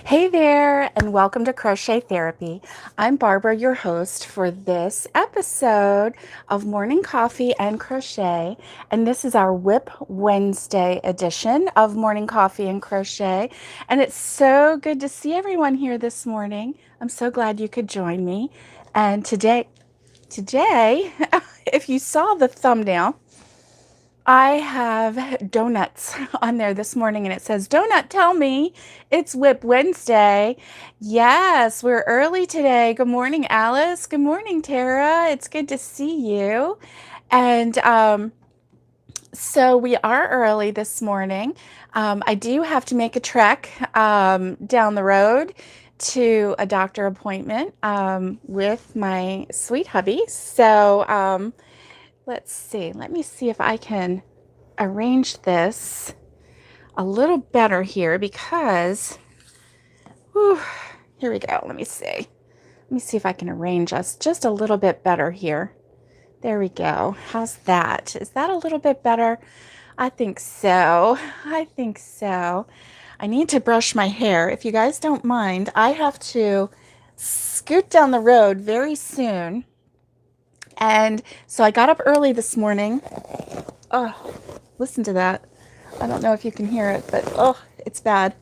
Hey there, and welcome to Crochet Therapy. I'm Barbara, your host for this episode of Morning Coffee and Crochet. And this is our WIP Wednesday edition of Morning Coffee and Crochet. And it's so good to see everyone here this morning. I'm so glad you could join me. And today, if you saw the thumbnail, I have donuts on there this morning and it says, Donut, tell me it's WIP Wednesday. Yes, we're early today. Good morning, Alice. Good morning, Tara. It's good to see you. And so we are early this morning. I do have to make a trek down the road to a doctor appointment with my sweet hubby. So let's see. Let me see if I can arrange this a little better here because, whew, here we go. Let me see. Let me see if I can arrange us just a little bit better here. There we go. How's that? Is that a little bit better? I think so. I think so. I need to brush my hair. If you guys don't mind, I have to scoot down the road very soon. And so I got up early this morning. Oh, listen to that. I don't know if you can hear it, but oh, it's bad.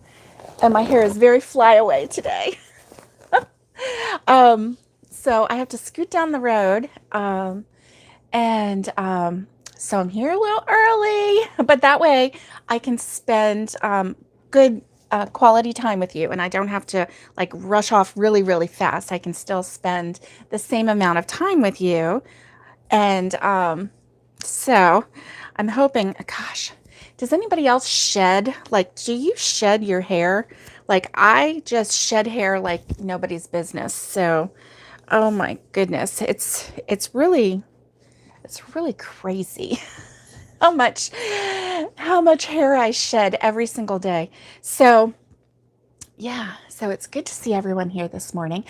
And my hair is very flyaway today. So I have to scoot down the road. So I'm here a little early, but that way I can spend good quality time with you and I don't have to like rush off really, really fast. I can still spend the same amount of time with you. And so I'm hoping, gosh, does anybody else shed? Like, do you shed your hair? Like, I just shed hair like nobody's business. So, oh my goodness, it's really crazy how much hair I shed every single day. So, yeah, so it's good to see everyone here this morning.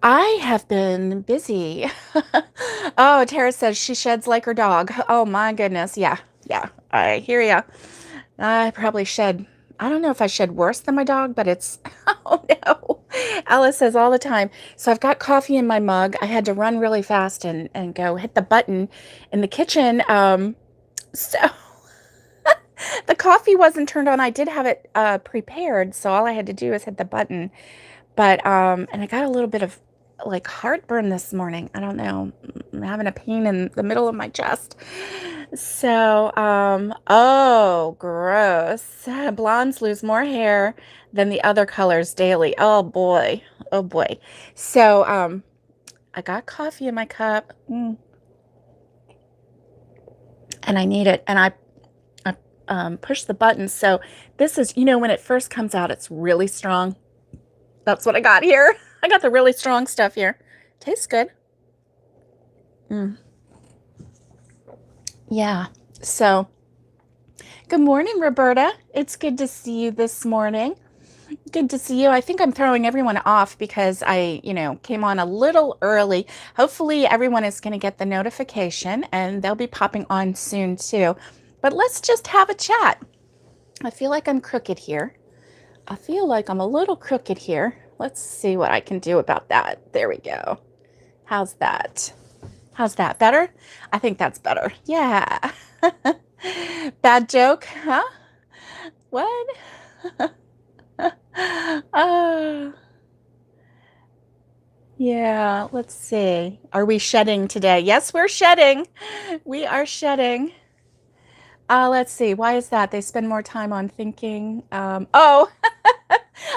I have been busy. Oh, Tara says she sheds like her dog. Oh my goodness. Yeah, yeah, I hear ya. I probably shed, I don't know if I shed worse than my dog, but it's, oh no. Alice says all the time. So I've got coffee in my mug. I had to run really fast and go hit the button in the kitchen. So the coffee wasn't turned on. I did have it prepared, so all I had to do was hit the button. But and I got a little bit of like heartburn this morning. I don't know. I'm having a pain in the middle of my chest. So, oh, gross. Blondes lose more hair than the other colors daily. Oh boy. Oh boy. So, I got coffee in my cup. And I need it. And I push the button. So this is, when it first comes out, it's really strong. That's what I got here. I got the really strong stuff here. Tastes good. Yeah. So, good morning, Roberta. It's good to see you this morning. Good to see you. I think I'm throwing everyone off because I, came on a little early. Hopefully, everyone is going to get the notification and they'll be popping on soon too. But let's just have a chat. I feel like I'm crooked here. I feel like I'm a little crooked here. Let's see what I can do about that. There we go. How's that? How's that? Better? I think that's better. Yeah. Bad joke, huh? What? Oh, yeah. Let's see. Are we shedding today? Yes, we're shedding. We are shedding. Let's see. Why is that? They spend more time on thinking. Oh,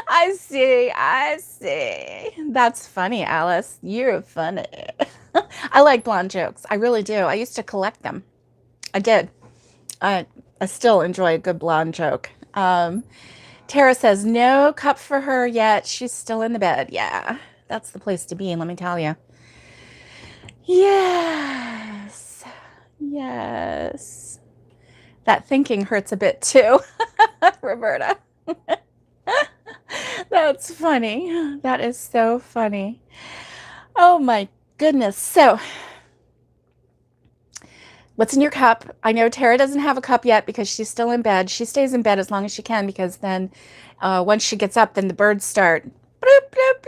I see. I see. That's funny, Alice. You're funny. I like blonde jokes. I really do. I used to collect them. I did. I still enjoy a good blonde joke. Tara says, no cup for her yet. She's still in the bed. Yeah, that's the place to be, let me tell you. Yes. Yes. That thinking hurts a bit too, Roberta. That's funny. That is so funny. Oh my goodness. So What's in your cup? I know Tara doesn't have a cup yet because she's still in bed. She stays in bed as long as she can because then once she gets up, then the birds start. Bloop, bloop,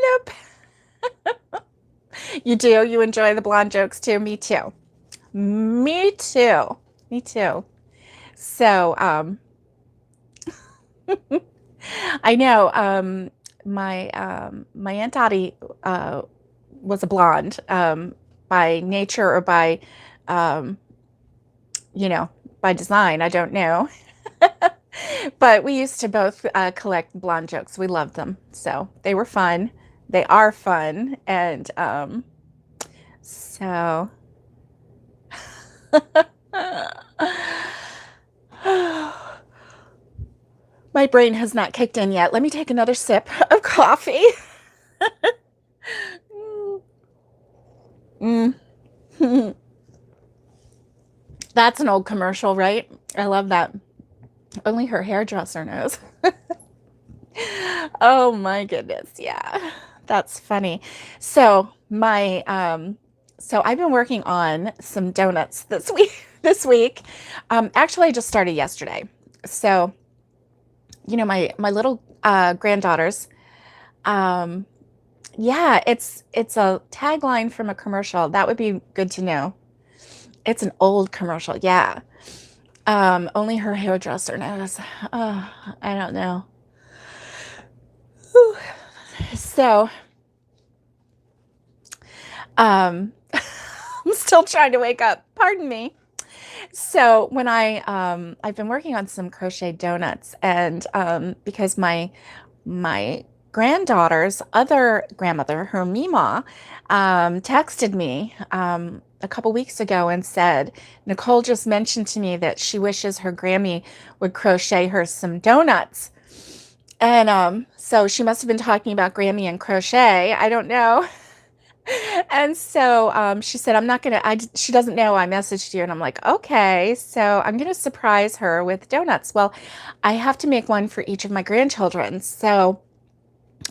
bloop. You do? You enjoy the blonde jokes too? Me too. Me too. Me too. So, I know my Aunt Dottie was a blonde by nature or by um, you know, by design. I don't know. But we used to both collect blonde jokes. We loved them. So they were fun. They are fun. And so my brain has not kicked in yet. Let me take another sip of coffee. Mm. That's an old commercial, right? I love that. Only her hairdresser knows. Oh my goodness. Yeah. That's funny. So so I've been working on some donuts this week. Actually I just started yesterday. So, my little granddaughters, um, yeah, it's a tagline from a commercial. That would be good to know. It's an old commercial. Yeah. Only her hairdresser knows. I don't know. Whew. So, I'm still trying to wake up. Pardon me. So when I've been working on some crochet donuts, and because my granddaughter's other grandmother, her Mima, texted me a couple weeks ago and said, Nicole just mentioned to me that she wishes her Grammy would crochet her some donuts. And so she must have been talking about Grammy and crochet. I don't know. And so she said, I'm not going to, she doesn't know I messaged you. And I'm like, okay, so I'm going to surprise her with donuts. Well, I have to make one for each of my grandchildren. So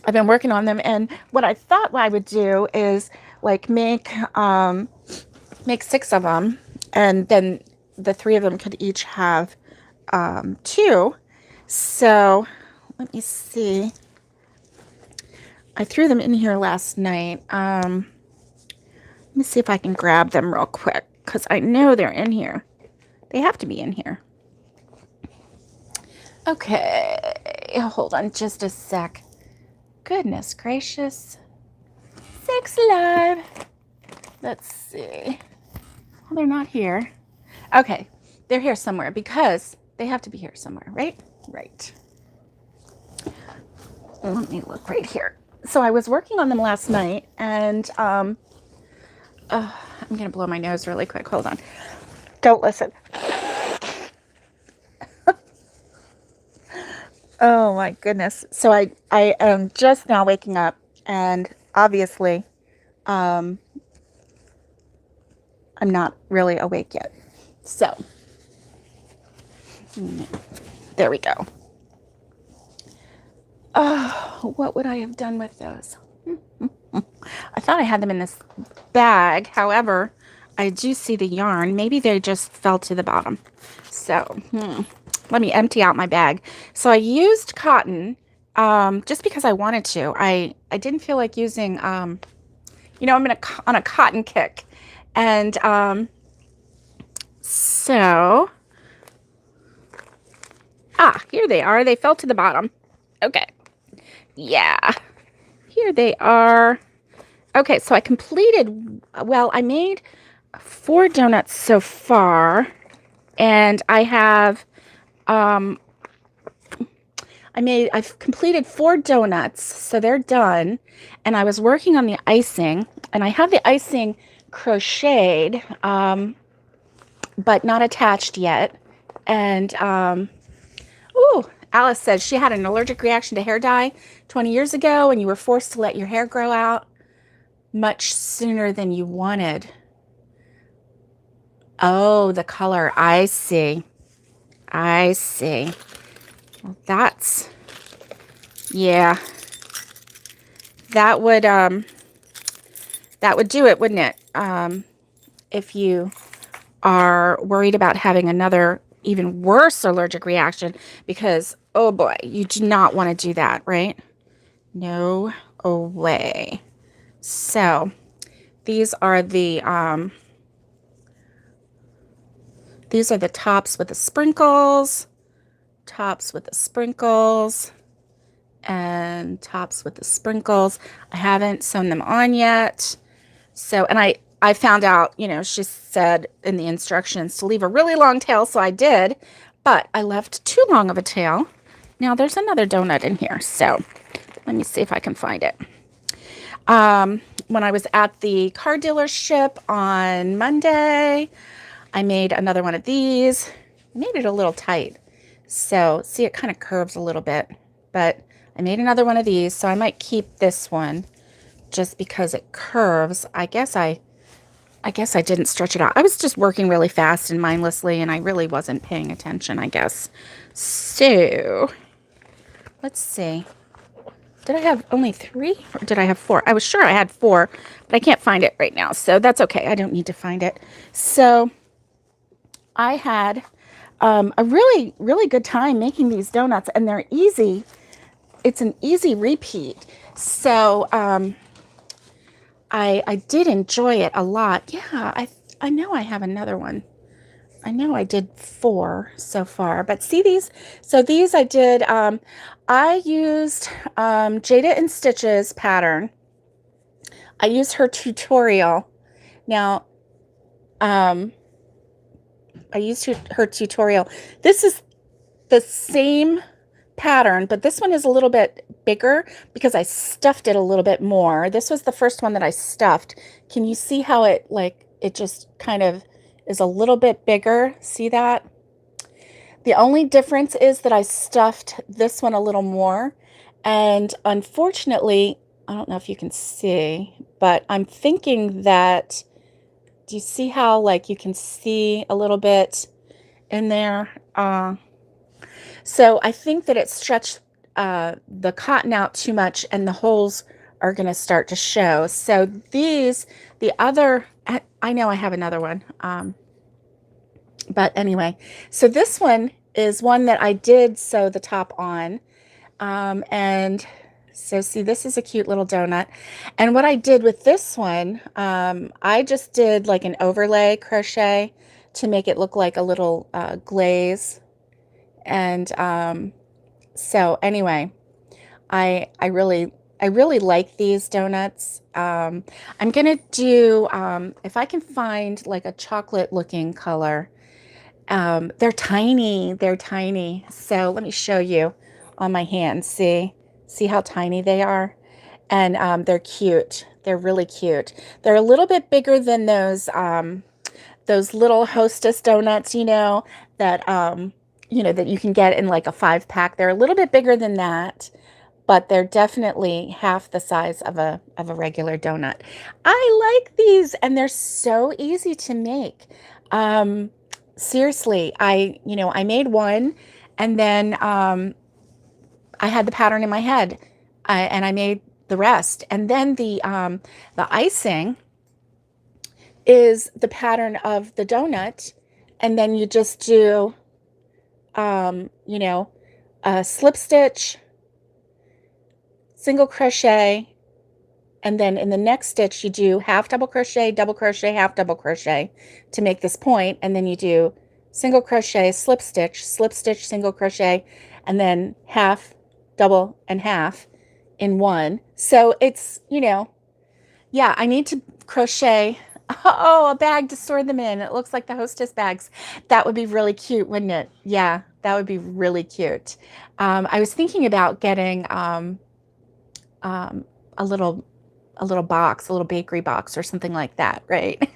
I've been working on them. And what I thought I would do is like make 6 of them. And then the 3 of them could each have 2. So let me see. I threw them in here last night. Let me see if I can grab them real quick because I know they're in here. They have to be in here. Okay, hold on just a sec. Goodness gracious. 6 alive. Let's see. Well, they're not here. Okay, they're here somewhere because they have to be here somewhere, right? Right. Let me look right here. So I was working on them last night, and I'm going to blow my nose really quick. Hold on. Don't listen. Oh my goodness. So I am just now waking up, and obviously I'm not really awake yet. So there we go. Oh, what would I have done with those? I thought I had them in this bag. However, I do see the yarn. Maybe they just fell to the bottom. So, let me empty out my bag. So I used cotton just because I wanted to. I didn't feel like using, I'm on a cotton kick. And so, here they are. They fell to the bottom. Okay. Yeah. Here they are. Okay, so I made 4 donuts so far, and I've completed 4 donuts, so they're done, and I was working on the icing, and I have the icing crocheted, but not attached yet, and, Alice said she had an allergic reaction to hair dye 20 years ago, and you were forced to let your hair grow out much sooner than you wanted. Oh, the color. I see. I see. Well, yeah. That would do it, wouldn't it? If you are worried about having another even worse allergic reaction, because, oh boy, you do not want to do that, right? No way. So these are the tops with the sprinkles, tops with the sprinkles, and tops with the sprinkles. I haven't sewn them on yet. So, and I found out, you know, she said in the instructions to leave a really long tail, so I did, but I left too long of a tail. Now there's another donut in here, so let me see if I can find it. When I was at the car dealership on Monday, I made another one of these. I made it a little tight, so see, it kind of curves a little bit, but I made another one of these, so I might keep this one just because it curves. I guess I didn't stretch it out. I was just working really fast and mindlessly, and I really wasn't paying attention, I guess. So let's see. Did I have only 3 or did I have 4? I was sure I had 4, but I can't find it right now. So that's okay. I don't need to find it. So I had a really, really good time making these donuts, and they're easy. It's an easy repeat. So I did enjoy it a lot. Yeah, I know I have another one. I know I did 4 so far, but see these? So these I did, I used Jada and Stitch's pattern. I used her tutorial. Now, I used her tutorial. This is the same pattern, but this one is a little bit bigger because I stuffed it a little bit more. This was the first one that I stuffed. Can you see how it, like, it just kind of is a little bit bigger? See that? The only difference is that I stuffed this one a little more, and unfortunately, I don't know if you can see, but I'm thinking that, do you see how, like, you can see a little bit in there? So I think that it stretched the cotton out too much, and the holes are going to start to show. So these, the other, I know I have another one. But anyway, so this one is one that I did sew the top on. And so see, this is a cute little donut. And what I did with this one, I just did like an overlay crochet to make it look like a little glaze. And so anyway, I really like these donuts. I'm gonna do, if I can find like a chocolate looking color. They're tiny. They're tiny. So let me show you on my hand. See how tiny they are? And they're cute. They're really cute. They're a little bit bigger than those little Hostess donuts, you know, that that you can get in like a 5-pack. They're a little bit bigger than that, but they're definitely half the size of a regular donut. I like these, and they're so easy to make. Seriously, I made one, and then I had the pattern in my head, and I made the rest. And then the icing is the pattern of the donut, and then you just do a slip stitch, single crochet, and then in the next stitch you do half double crochet, half double crochet to make this point, and then you do single crochet, slip stitch, single crochet, and then half, double, and half in one. So it's, yeah, I need to crochet, oh, a bag to store them in. It looks like the Hostess bags. That would be really cute, wouldn't it? Yeah, that would be really cute. I was thinking about getting a little box, a little bakery box or something like that, right?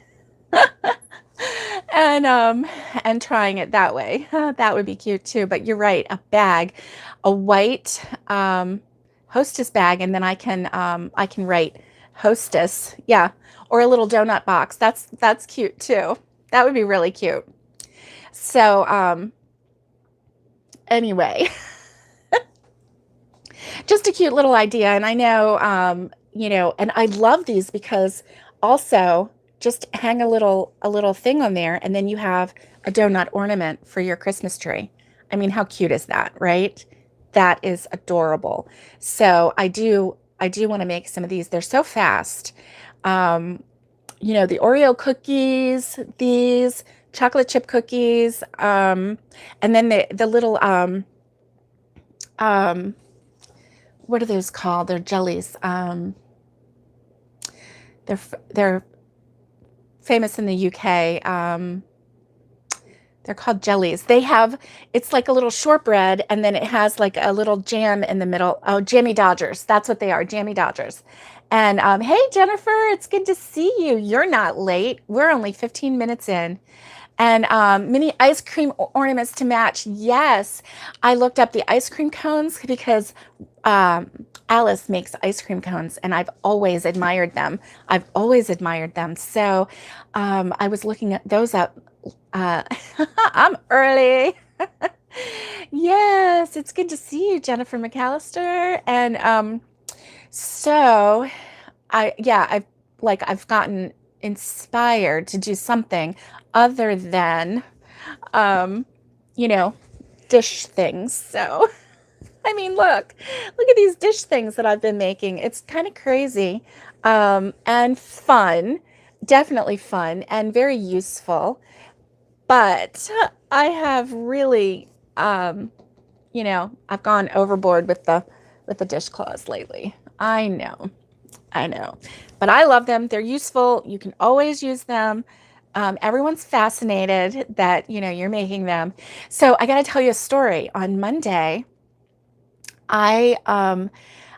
And trying it that way. That would be cute too. But you're right, a bag, a white Hostess bag, and then I can write Hostess, yeah, or a little donut box. That's cute too. That would be really cute. So anyway, just a cute little idea. And I know and I love these because also just hang a little thing on there, and then you have a donut ornament for your Christmas tree. I mean, how cute is that, right? That is adorable. So I do want to make some of these. They're so fast. Um, the Oreo cookies, these chocolate chip cookies, and then the little um, what are those called? They're jellies. They're famous in the UK. They're called jellies. It's like a little shortbread, and then it has like a little jam in the middle. Oh, Jammy Dodgers. That's what they are, Jammy Dodgers. And hey, Jennifer, it's good to see you. You're not late. We're only 15 minutes in. And mini ice cream ornaments to match. Yes, I looked up the ice cream cones because um, Alice makes ice cream cones, and I've always admired them. So I was looking at those up. Uh, I'm early. Yes, it's good to see you, Jennifer McAllister. And so I've gotten inspired to do something other than um, you know, dish things. So I mean, look at these dish things that I've been making. It's kind of crazy and fun, definitely fun and very useful. But I have really, I've gone overboard with the dishcloths lately. I know, but I love them. They're useful. You can always use them. Everyone's fascinated that you're making them. So I got to tell you a story. On Monday, I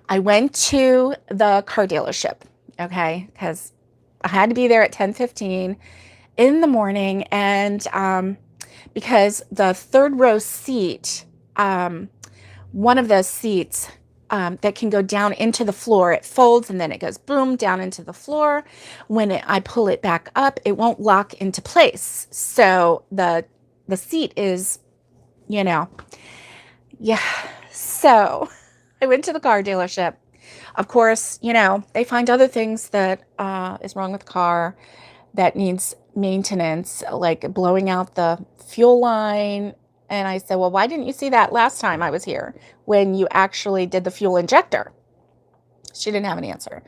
went to the car dealership, okay, because I had to be there at 10:15 in the morning, and because the third row seat, um, one of those seats that can go down into the floor, it folds and then it goes boom down into the floor. When I pull it back up, it won't lock into place. So the seat is, you know, yeah. So I went to the car dealership. Of course, they find other things that is wrong with the car that needs maintenance, like blowing out the fuel line. And I said, well, why didn't you see that last time I was here when you actually did the fuel injector? She didn't have an answer.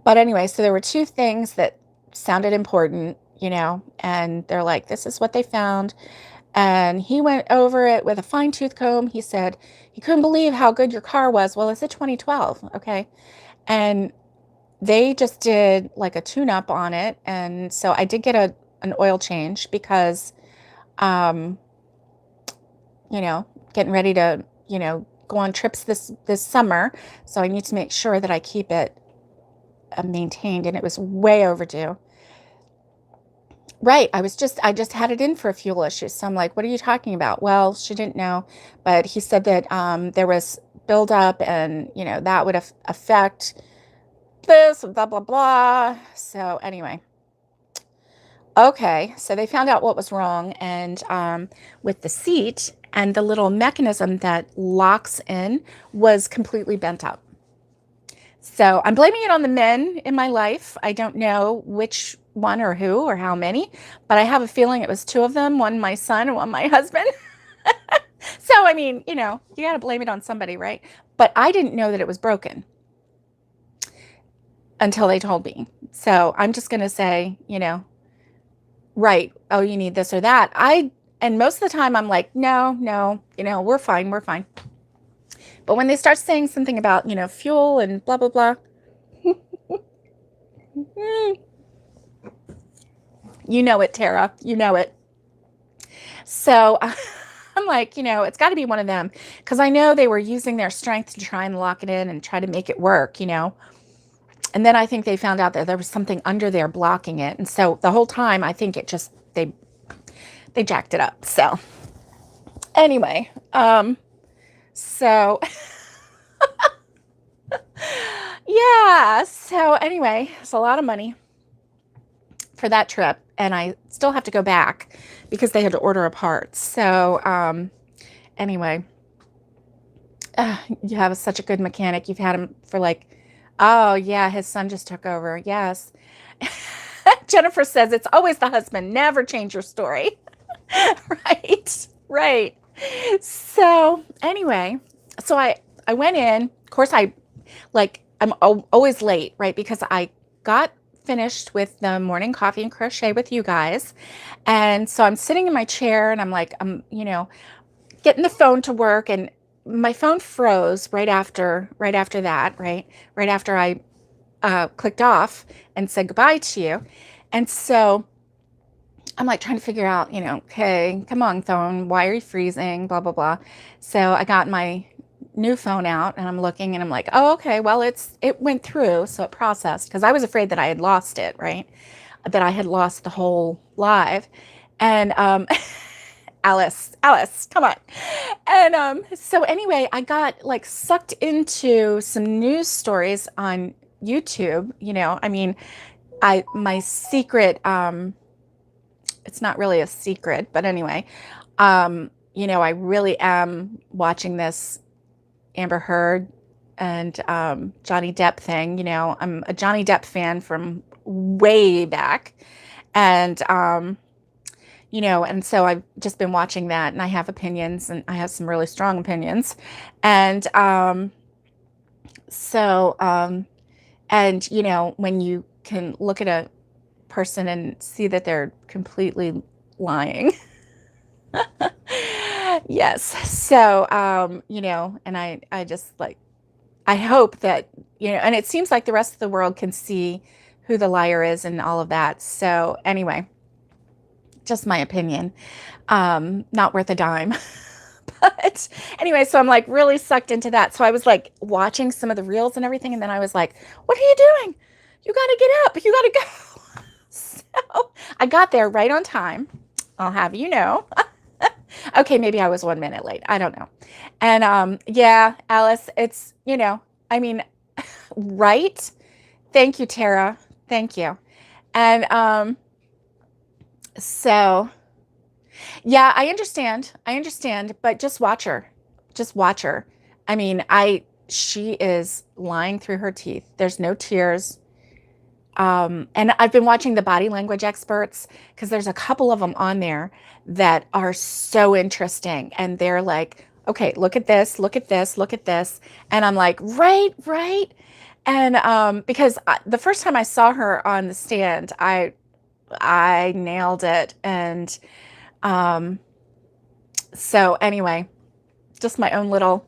But anyway, so there were two things that sounded important, and they're like, this is what they found. And he went over it with a fine tooth comb. He said he couldn't believe how good your car was. Well, it's a 2012. Okay. And they just did like a tune up on it. And so I did get an oil change because, um, getting ready to, go on trips this summer. So I need to make sure that I keep it maintained, and it was way overdue. Right. I just had it in for a fuel issue. So I'm like, what are you talking about? Well, she didn't know, but he said that there was buildup, and, that would affect this, blah, blah, blah. So anyway, okay. So they found out what was wrong, and with the seat, and the little mechanism that locks in was completely bent up. So I'm blaming it on the men in my life. I don't know which one or who or how many, but I have a feeling it was two of them, one my son and one my husband. So, I mean, you got to blame it on somebody, right? But I didn't know that it was broken until they told me. So I'm just going to say, right. Oh, you need this or that. And most of the time I'm like, no, we're fine. We're fine. But when they start saying something about, fuel and blah, blah, blah, you know it, Tara. You know it. So I'm like, it's got to be one of them, because I know they were using their strength to try and lock it in and try to make it work, And then I think they found out that there was something under there blocking it. And so the whole time, I think it just, they jacked it up. So anyway, so yeah. So anyway, it's a lot of money for that trip, and I still have to go back because they had to order a part. So anyway, you have such a good mechanic. You've had him for like, oh yeah, his son just took over. Yes. Jennifer says it's always the husband. Never change your story. Right. Right. So anyway, so I went in. Of course, I'm always late, right? Because I got finished with the morning coffee and crochet with you guys. And so I'm sitting in my chair and I'm like, getting the phone to work, and my phone froze right after that, right? Right after I clicked off and said goodbye to you. And so I'm like trying to figure out, okay, come on, phone, why are you freezing? Blah, blah, blah. So I got my new phone out and I'm looking and I'm like, oh, okay, well, it went through. So it processed because I was afraid that I had lost it, right? That I had lost the whole live. And Alice, come on. And so anyway, I got like sucked into some news stories on YouTube. I mean, my secret, it's not really a secret, but anyway, I really am watching this Amber Heard and Johnny Depp thing. I'm a Johnny Depp fan from way back. And and so I've just been watching that, and I have opinions, and I have some really strong opinions. And so and when you can look at a person and see that they're completely lying. Yes. So and I just like, I hope that, and it seems like the rest of the world can see who the liar is and all of that. So anyway, just my opinion. Not worth a dime. But anyway, so I'm like really sucked into that. So I was like watching some of the reels and everything. And then I was like, what are you doing? You got to get up. You got to go. So I got there right on time. I'll have you know. Okay, maybe I was 1 minute late. I don't know. And yeah, Alice, it's, I mean, right? Thank you, Tara. Thank you. And so yeah, I understand. I understand, but just watch her. Just watch her. I mean, she is lying through her teeth. There's no tears. And I've been watching the body language experts because there's a couple of them on there that are so interesting. And they're like, okay, look at this, look at this, look at this. And I'm like, right, right. And because the first time I saw her on the stand, I nailed it. And so anyway, just my own little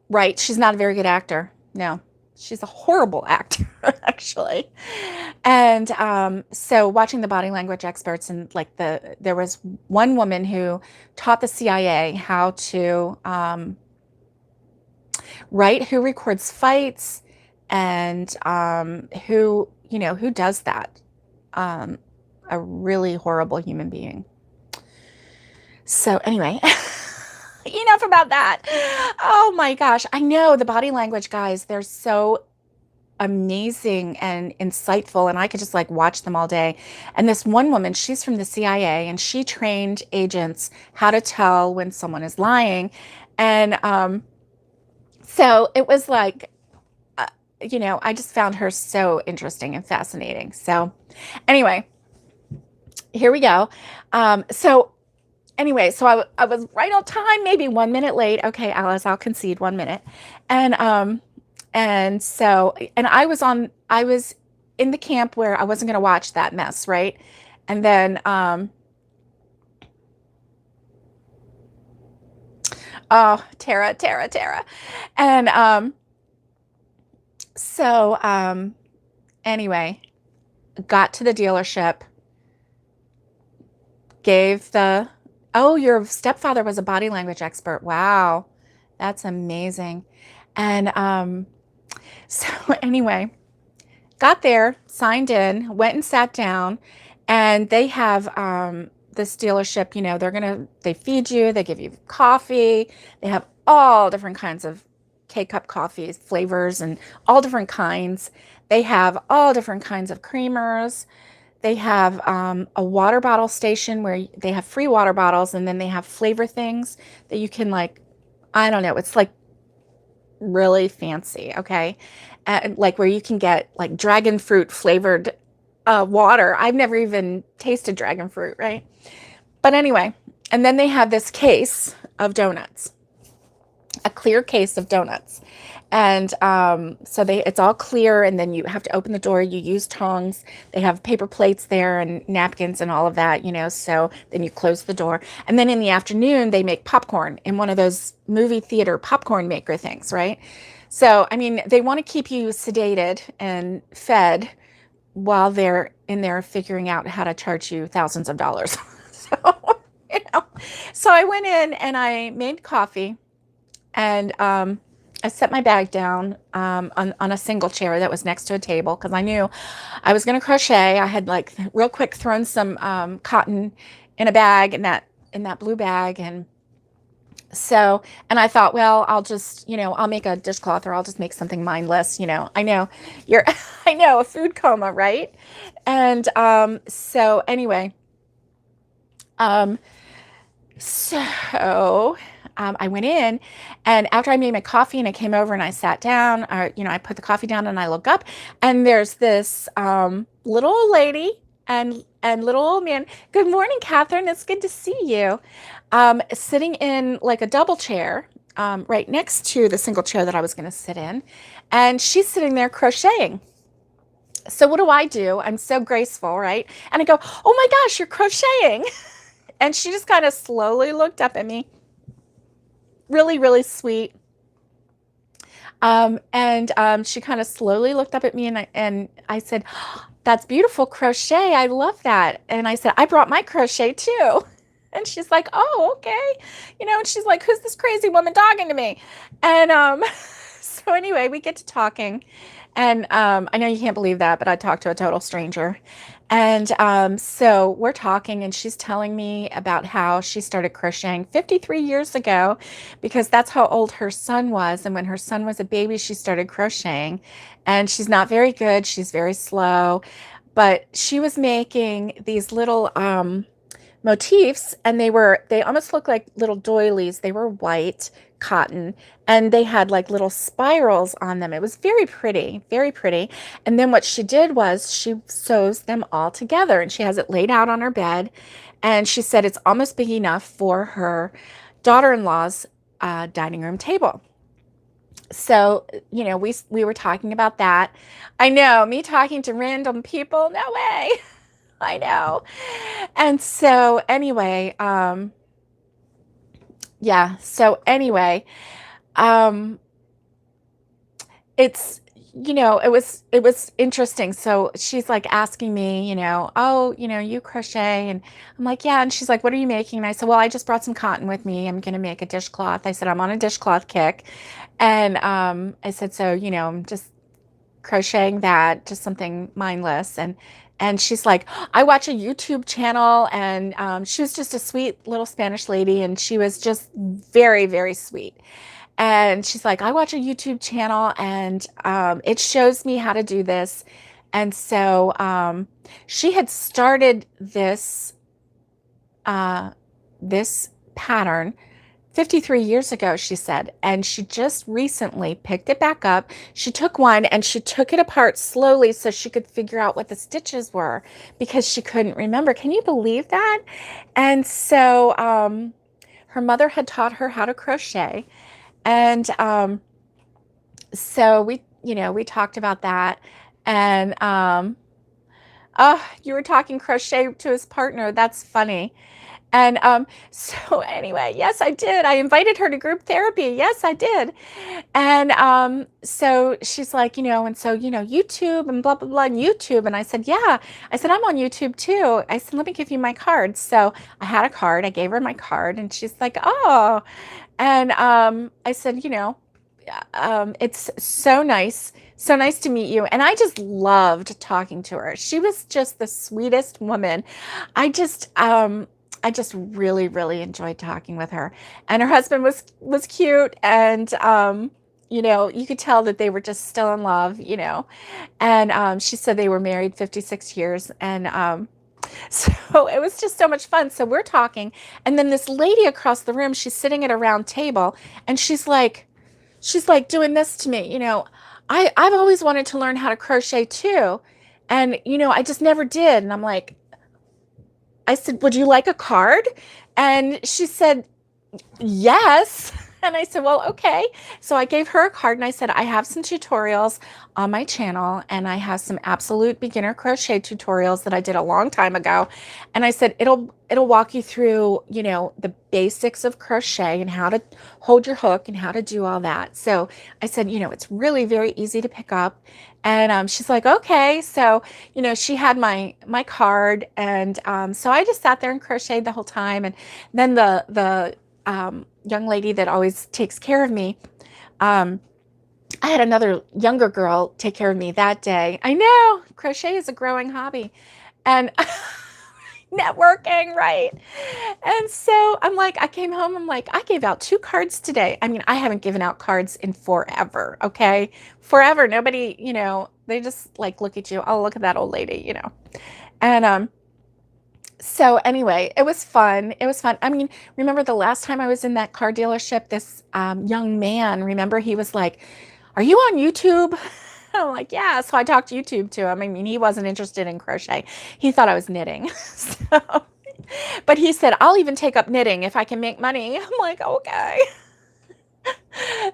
right. She's not a very good actor. No, she's a horrible actor, actually. And so watching the body language experts, and like there was one woman who taught the CIA how to write who records fights, and who does that. A really horrible human being. So anyway, enough about that. Oh my gosh. I know the body language guys, they're so amazing and insightful, and I could just like watch them all day. And this one woman, she's from the CIA, and she trained agents how to tell when someone is lying. And so it was like, I just found her so interesting and fascinating. So anyway, here we go. So anyway, so I was right on time, maybe 1 minute late. Okay, Alice, I'll concede 1 minute. And so, and I was in the camp where I wasn't going to watch that mess, right? And then, oh, Tara. And, so, anyway, got to the dealership, oh, your stepfather was a body language expert. Wow. That's amazing. And, so anyway, got there, signed in, went and sat down, and they have, this dealership, they feed you, they give you coffee. They have all different kinds of K-cup coffees, flavors, and all different kinds. They have all different kinds of creamers. They have a water bottle station where they have free water bottles, and then they have flavor things that you can, like, I don't know, it's like really fancy. Okay. And like where you can get like dragon fruit flavored water. I've never even tasted dragon fruit, right? But anyway, and then they have this case of donuts, a clear case of donuts. And so it's all clear, and then you have to open the door. You use tongs. They have paper plates there and napkins and all of that, so then you close the door. And then in the afternoon, they make popcorn in one of those movie theater popcorn maker things, right? So, I mean, they want to keep you sedated and fed while they're in there figuring out how to charge you thousands of dollars. So, you know, so I went in and I made coffee, and I set my bag down on a single chair that was next to a table because I knew I was going to crochet. I had like real quick thrown some cotton in a bag, in that blue bag, and so, and I thought, well, I'll just, I'll make a dishcloth, or I'll just make something mindless. I know you're, I know, a food coma, right? And so anyway, um, so I went in, and after I made my coffee and I came over and I sat down, I put the coffee down and I look up, and there's this little old lady and little old man. Good morning, Catherine. It's good to see you. Sitting in like a double chair, right next to the single chair that I was going to sit in, and she's sitting there crocheting. So what do? I'm so graceful, right? And I go, "Oh my gosh, you're crocheting!" And she just kind of slowly looked up at me, really, really sweet. And she kind of slowly looked up at me, and I said, "That's beautiful crochet. I love that." And I said, "I brought my crochet too." And she's like, "Oh, okay." And she's like, "Who's this crazy woman talking to me?" And so anyway, we get to talking. And I know you can't believe that, but I talked to a total stranger. And so we're talking, and she's telling me about how she started crocheting 53 years ago, because that's how old her son was. And when her son was a baby, she started crocheting. And she's not very good. She's very slow. But she was making these little motifs, and they almost looked like little doilies. They were white cotton, and they had like little spirals on them. It was very pretty, very pretty. And then what she did was she sews them all together, and she has it laid out on her bed, and she said it's almost big enough for her daughter-in-law's dining room table. So, we were talking about that. I know, me talking to random people, no way. I know. And so anyway, yeah. So anyway, um, it's, it was interesting. So she's like asking me, "Oh, you crochet?" And I'm like, "Yeah." And she's like, "What are you making?" And I said, "Well, I just brought some cotton with me. I'm going to make a dishcloth." I said, "I'm on a dishcloth kick." And I said, "So, I'm just crocheting that, just something mindless." And she's like, "I watch a YouTube channel," and she was just a sweet little Spanish lady, and she was just very, very sweet. And she's like, "I watch a YouTube channel, and it shows me how to do this." And so she had started uh, this pattern 53 years ago, she said, and she just recently picked it back up. She took one and she took it apart slowly so she could figure out what the stitches were, because she couldn't remember. Can you believe that? And so her mother had taught her how to crochet. And so we talked about that. And oh, you were talking crochet to his partner. That's funny. And so anyway, yes, I did. I invited her to group therapy. Yes, I did. And so she's like, and so, YouTube and blah, blah, blah, and YouTube. And I said, "Yeah." I said, "I'm on YouTube too." I said, "Let me give you my card." So I had a card. I gave her my card, and she's like, "Oh." And I said, "It's so nice. So nice to meet you." And I just loved talking to her. She was just the sweetest woman. I just, I just really, really enjoyed talking with her. And her husband was cute, and you could tell that they were just still in love. And she said they were married 56 years, and so it was just so much fun. So we're talking, and then this lady across the room, she's sitting at a round table, and she's like, she's like doing this to me, I've always wanted to learn how to crochet too. And, I just never did. And I said, would you like a card? And she said, yes. And I said, well, okay. So I gave her a card and I said, I have some tutorials on my channel and I have some absolute beginner crochet tutorials that I did a long time ago. And I said, it'll walk you through, the basics of crochet and how to hold your hook and how to do all that. So I said, it's really very easy to pick up. And she's like, okay. So, she had my card. And so I just sat there and crocheted the whole time. And then the young lady that always takes care of me, I had another younger girl take care of me that day. I know crochet is a growing hobby and networking, right? And so I came home, I'm like, I gave out 2 cards today. I mean, I haven't given out cards in forever. Okay. Forever. Nobody, they just like, look at you. Oh, look at that old lady, and, so anyway, it was fun. It was fun. I mean, remember the last time I was in that car dealership, this young man, remember he was like, are you on YouTube? I'm like, yeah. So I talked YouTube to him. I mean, he wasn't interested in crochet. He thought I was knitting. So, but he said, I'll even take up knitting if I can make money. I'm like, okay.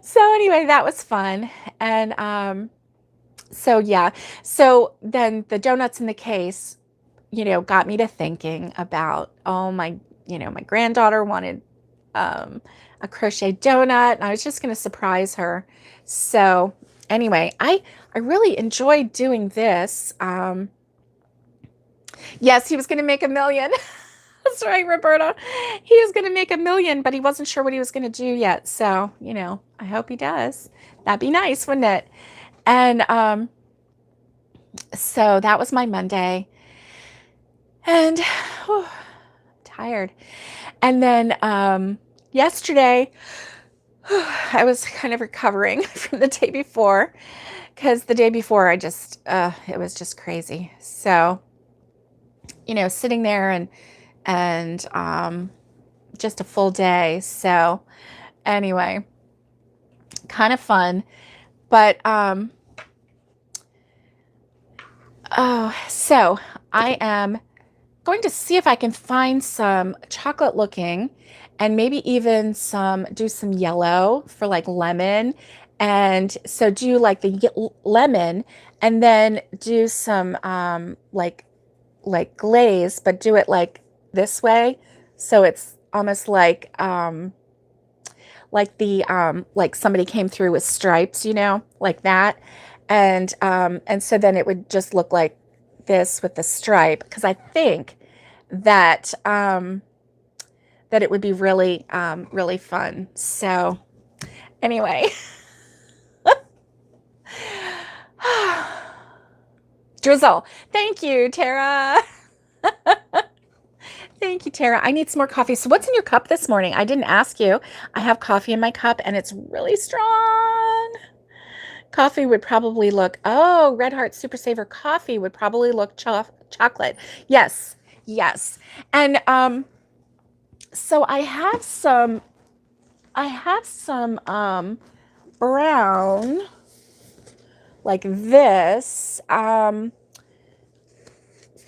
So anyway, that was fun. And so yeah. So then the donuts in the case, got me to thinking about, oh, my granddaughter wanted a crochet donut and I was just going to surprise her. So anyway, I really enjoyed doing this. Yes, he was going to make $1 million. That's right, Roberta. He was going to make $1 million, but he wasn't sure what he was going to do yet. So, I hope he does. That'd be nice, wouldn't it? And so that was my Monday. And I'm tired. And then yesterday, I was kind of recovering from the day before because the day before it was just crazy. So, sitting there and just a full day. So anyway, kind of fun. But so I am going to see if I can find some chocolate looking and maybe even do some yellow for like lemon. And so do like the lemon and then do some like glaze, but do it like this way. So it's almost like like somebody came through with stripes, like that. And so then it would just look like this with the stripe, because I think that that it would be really really fun. So anyway, drizzle. Thank you, Tara. Thank you, Tara. I need some more coffee. So what's in your cup this morning? I didn't ask you. I have coffee in my cup and it's really strong. Coffee would probably look, Red Heart Super Saver coffee would probably look chocolate. Yes, yes. And so I have some brown like this.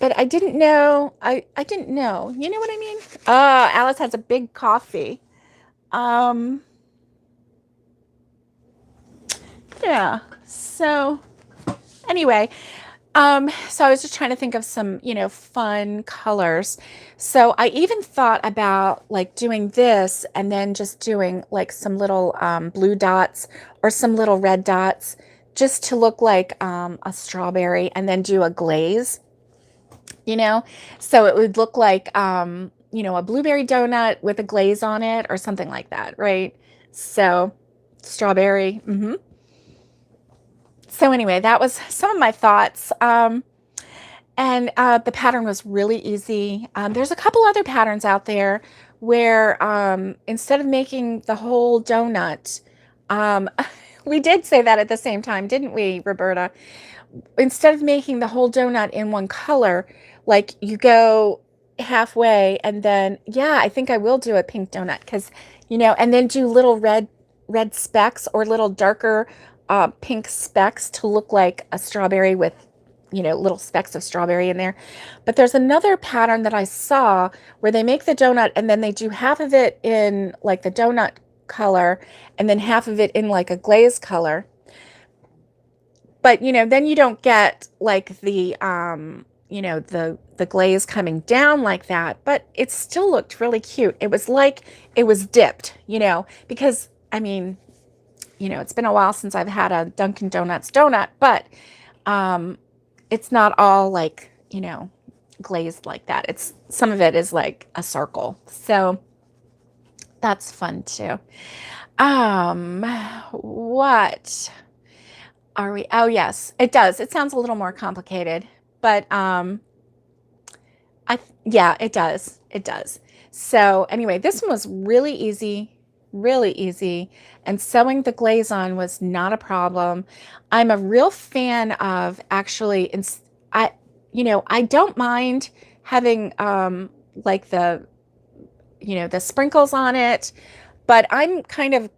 But I didn't know. I didn't know. You know what I mean? Alice has a big coffee. Yeah. So anyway, so I was just trying to think of some, fun colors. So I even thought about like doing this and then just doing like some little blue dots or some little red dots just to look like a strawberry and then do a glaze, so it would look like, a blueberry donut with a glaze on it or something like that. Right. So strawberry. So anyway, that was some of my thoughts. And the pattern was really easy. There's a couple other patterns out there where instead of making the whole donut, we did say that at the same time, didn't we, Roberta? Instead of making the whole donut in one color, like you go halfway and then, yeah, I think I will do a pink donut because, and then do little red red specks or little darker pink specks to look like a strawberry with, little specks of strawberry in there. But there's another pattern that I saw where they make the donut and then they do half of it in like the donut color and then half of it in like a glaze color. But, then you don't get like the glaze coming down like that, but it still looked really cute. It was like it was dipped, because it's been a while since I've had a Dunkin' Donuts donut, but it's not all like, glazed like that. It's some of it is like a circle. So that's fun too. What are we? Oh, yes, it does. It sounds a little more complicated, but yeah, it does. It does. So anyway, this one was really easy, really easy. And sewing the glaze on was not a problem. I'm a real fan of actually, I don't mind having like the sprinkles on it, but I'm kind of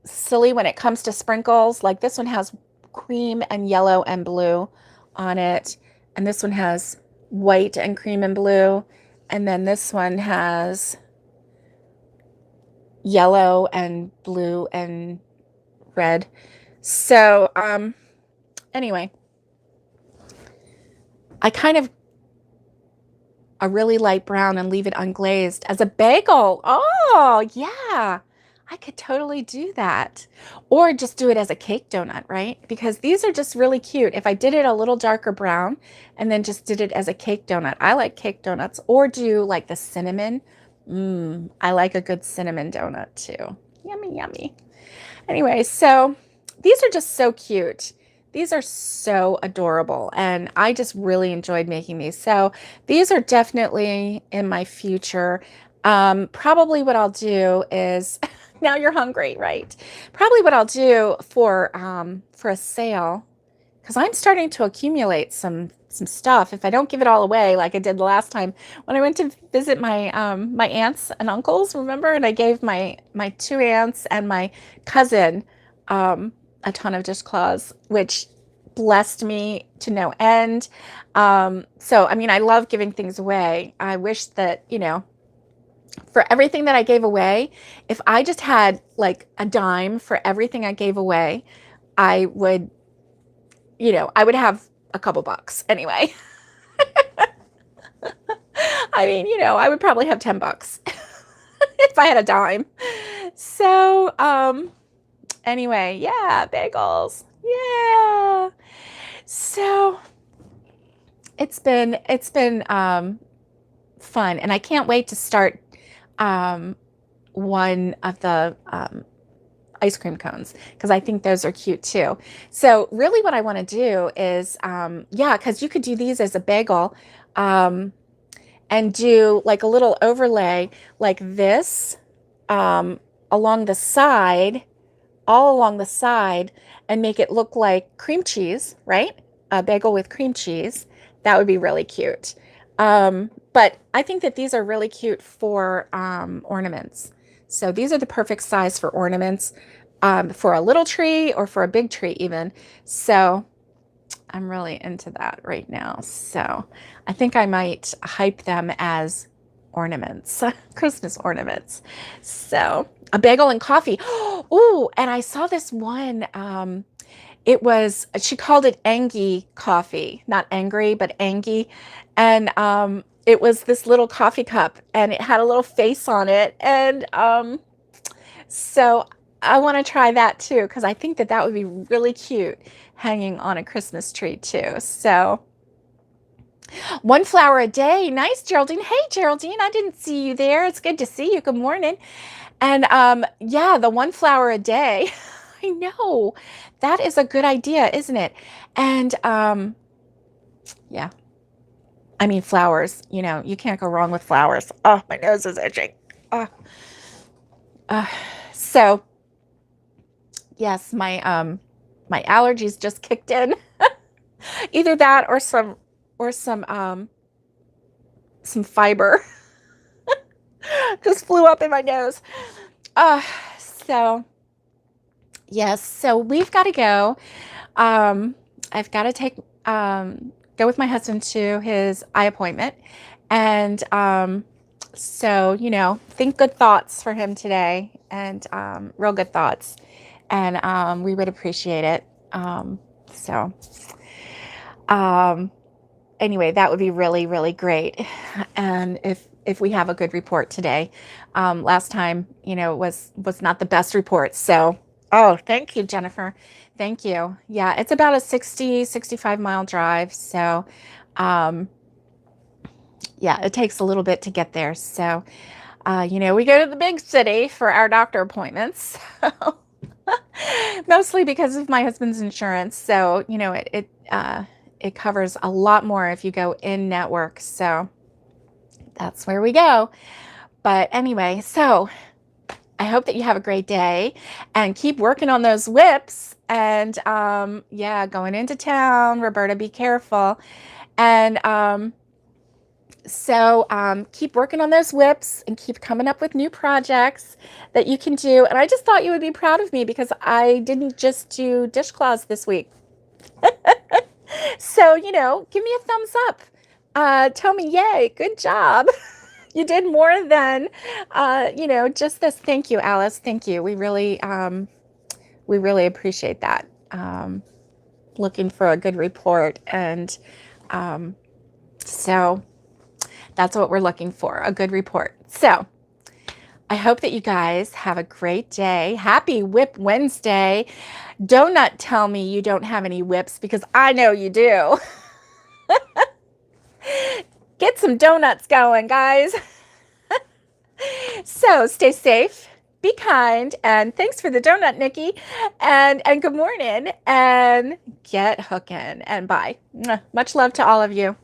silly when it comes to sprinkles. Like this one has cream and yellow and blue on it, and this one has white and cream and blue, and then this one has yellow and blue and red. So anyway, I kind of a really light brown and leave it unglazed as a bagel. Oh, yeah. I could totally do that. Or just do it as a cake donut, right? Because these are just really cute. If I did it a little darker brown and then just did it as a cake donut. I like cake donuts. Or do like the cinnamon. I like a good cinnamon donut too. Yummy, yummy. Anyway, so these are just so cute. These are so adorable, and I just really enjoyed making these. So these are definitely in my future. Probably what I'll do is, now you're hungry, right? Probably what I'll do for a sale, because I'm starting to accumulate some stuff. If I don't give it all away, like I did the last time when I went to visit my my aunts and uncles, remember? And I gave my two aunts and my cousin a ton of dishcloths, which blessed me to no end. So, I mean, I love giving things away. I wish that, for everything that I gave away, if I just had like a dime for everything I gave away, I would, I would have a couple bucks anyway. I mean, I would probably have 10 bucks if I had a dime. So, anyway, yeah, bagels. Yeah. So it's been fun, and I can't wait to start one of the ice cream cones, because I think those are cute too. So really what I want to do is yeah, because you could do these as a bagel and do like a little overlay like this along the side, all along the side, and make it look like cream cheese, right? A bagel with cream cheese. That would be really cute. But I think that these are really cute for ornaments. So these are the perfect size for ornaments, for a little tree or for a big tree even. So I'm really into that right now. So I think I might hype them as ornaments, Christmas ornaments. So a bagel and coffee. Oh, and I saw this one. It was, she called it Angie coffee, not angry, but Angie. And it was this little coffee cup, and it had a little face on it. And so I want to try that too, because I think that that would be really cute hanging on a Christmas tree too. So one flower a day. Nice, Geraldine. Hey, Geraldine, I didn't see you there. It's good to see you. Good morning. And yeah, the one flower a day. I know. That is a good idea, isn't it? And yeah. I mean, flowers, you can't go wrong with flowers. Oh, my nose is itching. Oh. So yes, my allergies just kicked in. Either that or some fiber just flew up in my nose. So Yes, so we've got to go. Um, I've got to go with my husband to his eye appointment. And so, think good thoughts for him today and real good thoughts. And we would appreciate it. So, um, anyway, that would be really, really great. And if we have a good report today, last time, was not the best report. So, oh, thank you, Jennifer. Thank you. Yeah, it's about a 65 mile drive. So, um, yeah, it takes a little bit to get there. So, we go to the big city for our doctor appointments. Mostly because of my husband's insurance. So, it covers a lot more if you go in network. So that's where we go. But anyway, so I hope that you have a great day and keep working on those whips. And yeah, going into town, Roberta, be careful. And keep working on those whips and keep coming up with new projects that you can do. And I just thought you would be proud of me because I didn't just do dishcloths this week. So, give me a thumbs up. Tell me, yay, good job. You did more than, just this. Thank you, Alice. Thank you. We really appreciate that. Looking for a good report. And so that's what we're looking for, a good report. So I hope that you guys have a great day. Happy WIP Wednesday. Don't tell me you don't have any whips because I know you do. Get some donuts going, guys. So stay safe, be kind, and thanks for the donut, Nikki. And good morning, and get hooking, and bye. Much love to all of you.